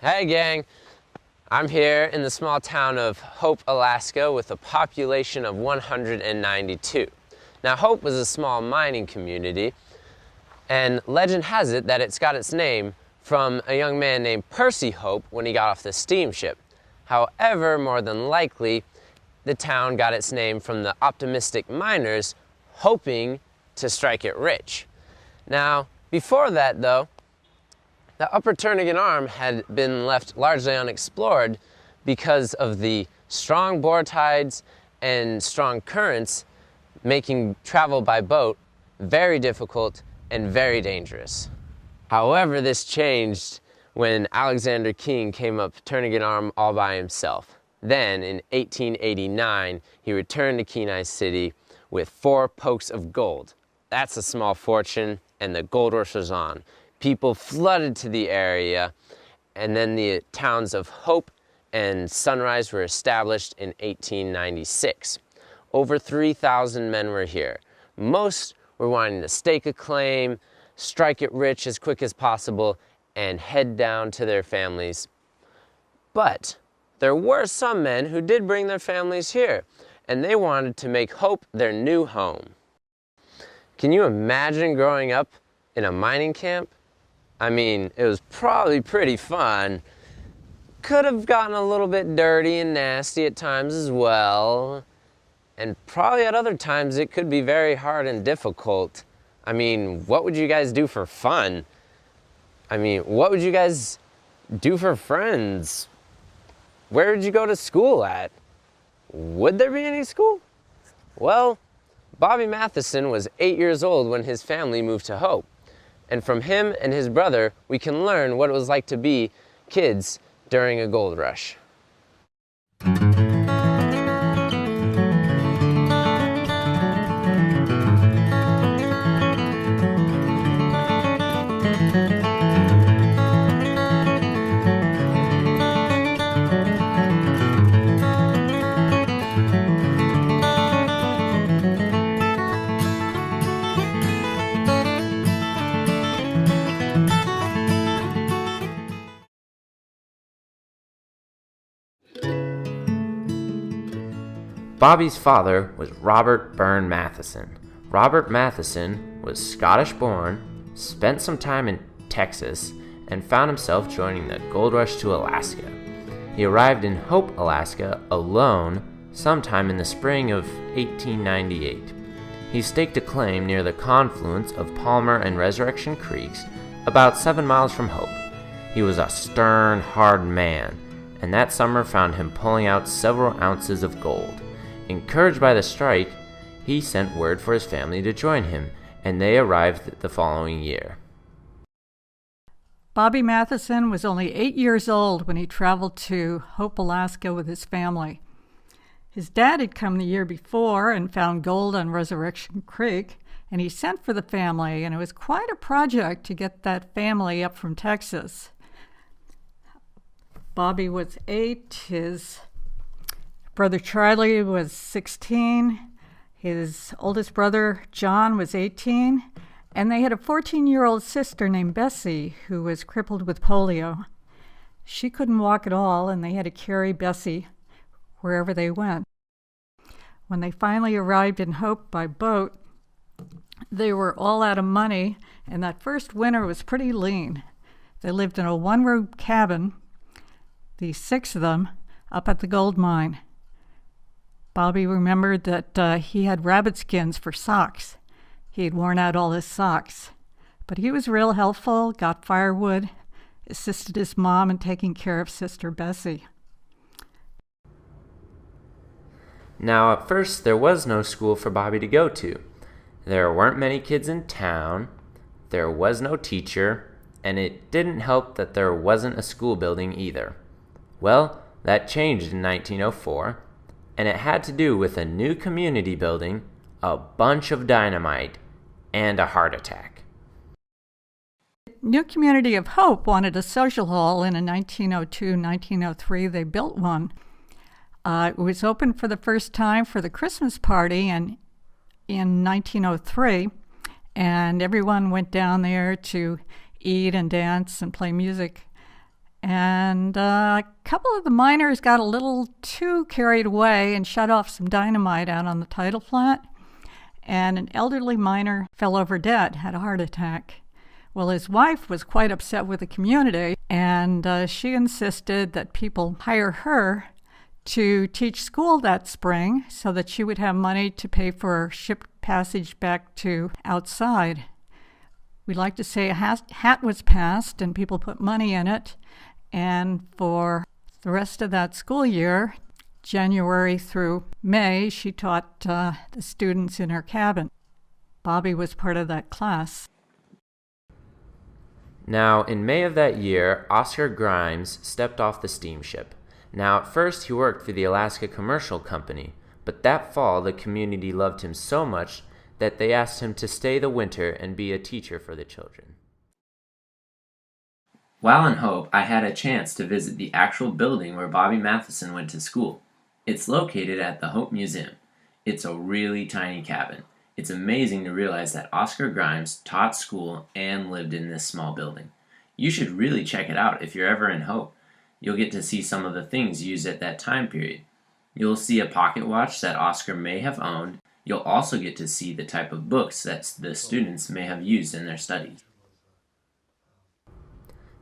Hey gang, I'm here in the small town of Hope, Alaska with a population of 192. Now Hope was a small mining community, and legend has it that it's got its name from a young man named Percy Hope when he got off the steamship. However, more than likely, the town got its name from the optimistic miners hoping to strike it rich. Now, before that though, the upper Turnagain Arm had been left largely unexplored because of the strong bore tides and strong currents, making travel by boat very difficult and very dangerous. However, this changed when Alexander King came up Turnagain Arm all by himself. Then, in 1889, he returned to Kenai City with 4 pokes of gold. That's a small fortune, and the gold rush was on. People flooded to the area, and then the towns of Hope and Sunrise were established in 1896. Over 3,000 men were here. Most were wanting to stake a claim, strike it rich as quick as possible, and head down to their families. But there were some men who did bring their families here, and they wanted to make Hope their new home. Can you imagine growing up in a mining camp? I mean, it was probably pretty fun. Could have gotten a little bit dirty and nasty at times as well. And probably at other times it could be very hard and difficult. I mean, what would you guys do for fun? I mean, what would you guys do for friends? Where would you go to school at? Would there be any school? Well, Bobby Matheson was 8 years old when his family moved to Hope. And from him and his brother, we can learn what it was like to be kids during a gold rush. Bobby's father was Robert Byrne Matheson. Robert Matheson was Scottish-born, spent some time in Texas, and found himself joining the gold rush to Alaska. He arrived in Hope, Alaska, alone sometime in the spring of 1898. He staked a claim near the confluence of Palmer and Resurrection Creeks, about 7 miles from Hope. He was a stern, hard man, and that summer found him pulling out several ounces of gold. Encouraged by the strike, he sent word for his family to join him, and they arrived the following year. Bobby Matheson was only 8 years old when he traveled to Hope, Alaska with his family. His dad had come the year before and found gold on Resurrection Creek, and he sent for the family, and it was quite a project to get that family up from Texas. Bobby was 8, his brother Charlie was 16, his oldest brother John was 18, and they had a 14-year-old sister named Bessie who was crippled with polio. She couldn't walk at all, and they had to carry Bessie wherever they went. When they finally arrived in Hope by boat, they were all out of money, and that first winter was pretty lean. They lived in a one-room cabin, the 6 of them, up at the gold mine. Bobby remembered that he had rabbit skins for socks. He had worn out all his socks. But he was real helpful, got firewood, assisted his mom in taking care of Sister Bessie. Now, at first, there was no school for Bobby to go to. There weren't many kids in town, there was no teacher, and it didn't help that there wasn't a school building either. Well, that changed in 1904. And it had to do with a new community building, a bunch of dynamite, and a heart attack. New Community of Hope wanted a social hall, and in 1902-1903 they built one. It was opened for the first time for the Christmas party in 1903, and everyone went down there to eat and dance and play music. And a couple of the miners got a little too carried away and shut off some dynamite out on the tidal plant. And an elderly miner fell over dead, had a heart attack. Well, his wife was quite upset with the community, and she insisted that people hire her to teach school that spring so that she would have money to pay for ship passage back to outside. We like to say a hat was passed and people put money in it, and for the rest of that school year, January through May, she taught the students in her cabin. Bobby was part of that class. Now, in May of that year, Oscar Grimes stepped off the steamship. Now, at first, he worked for the Alaska Commercial Company, but that fall, the community loved him so much that they asked him to stay the winter and be a teacher for the children. While in Hope, I had a chance to visit the actual building where Bobby Matheson went to school. It's located at the Hope Museum. It's a really tiny cabin. It's amazing to realize that Oscar Grimes taught school and lived in this small building. You should really check it out if you're ever in Hope. You'll get to see some of the things used at that time period. You'll see a pocket watch that Oscar may have owned. You'll also get to see the type of books that the students may have used in their studies.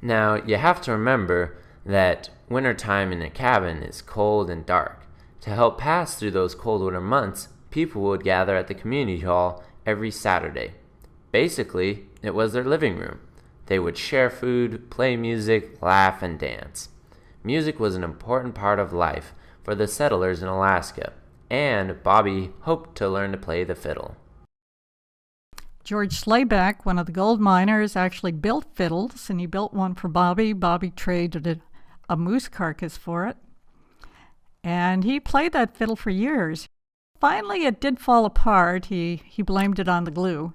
Now, you have to remember that wintertime in a cabin is cold and dark. To help pass through those cold winter months, people would gather at the community hall every Saturday. Basically, it was their living room. They would share food, play music, laugh, and dance. Music was an important part of life for the settlers in Alaska, and Bobby hoped to learn to play the fiddle. George Slayback, one of the gold miners, actually built fiddles, and he built one for Bobby. Bobby traded a moose carcass for it. And he played that fiddle for years. Finally, it did fall apart. He blamed it on the glue.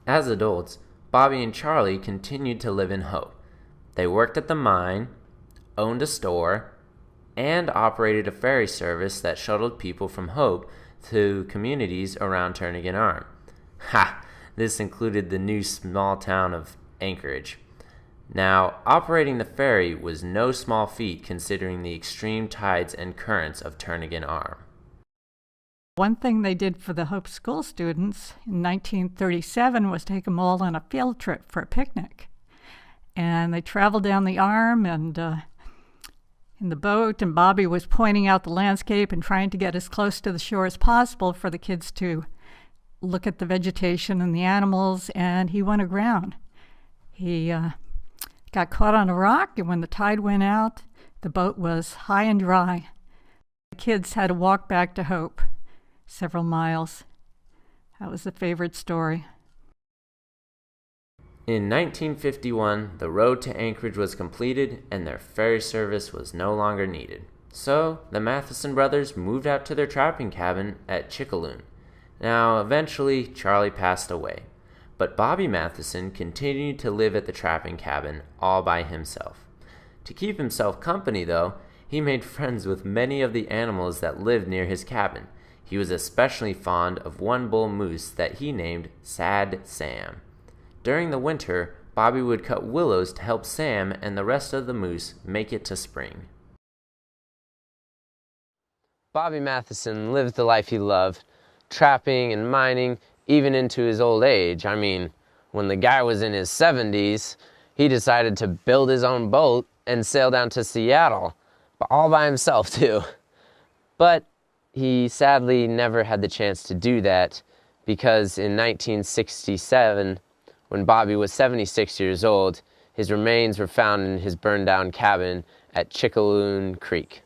As adults, Bobby and Charlie continued to live in Hope. They worked at the mine, owned a store, and operated a ferry service that shuttled people from Hope to communities around Turnagain Arm. This included the new small town of Anchorage. Now, operating the ferry was no small feat considering the extreme tides and currents of Turnagain Arm. One thing they did for the Hope School students in 1937 was take them all on a field trip for a picnic. And they traveled down the Arm and in the boat, and Bobby was pointing out the landscape and trying to get as close to the shore as possible for the kids to look at the vegetation and the animals, and he went aground. He got caught on a rock, and when the tide went out, the boat was high and dry. The kids had to walk back to Hope, several miles. That was a favorite story. In 1951, the road to Anchorage was completed and their ferry service was no longer needed. So, the Matheson brothers moved out to their trapping cabin at Chickaloon. Now, eventually, Charlie passed away. But Bobby Matheson continued to live at the trapping cabin all by himself. To keep himself company, though, he made friends with many of the animals that lived near his cabin. He was especially fond of one bull moose that he named Sad Sam. During the winter, Bobby would cut willows to help Sam and the rest of the moose make it to spring. Bobby Matheson lived the life he loved, trapping and mining, even into his old age. I mean, when the guy was in his 70s, he decided to build his own boat and sail down to Seattle, but all by himself too. But he sadly never had the chance to do that because in 1967, when Bobby was 76 years old, his remains were found in his burned down cabin at Chickaloon Creek.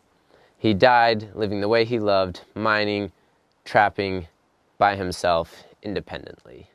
He died living the way he loved, mining, trapping by himself independently.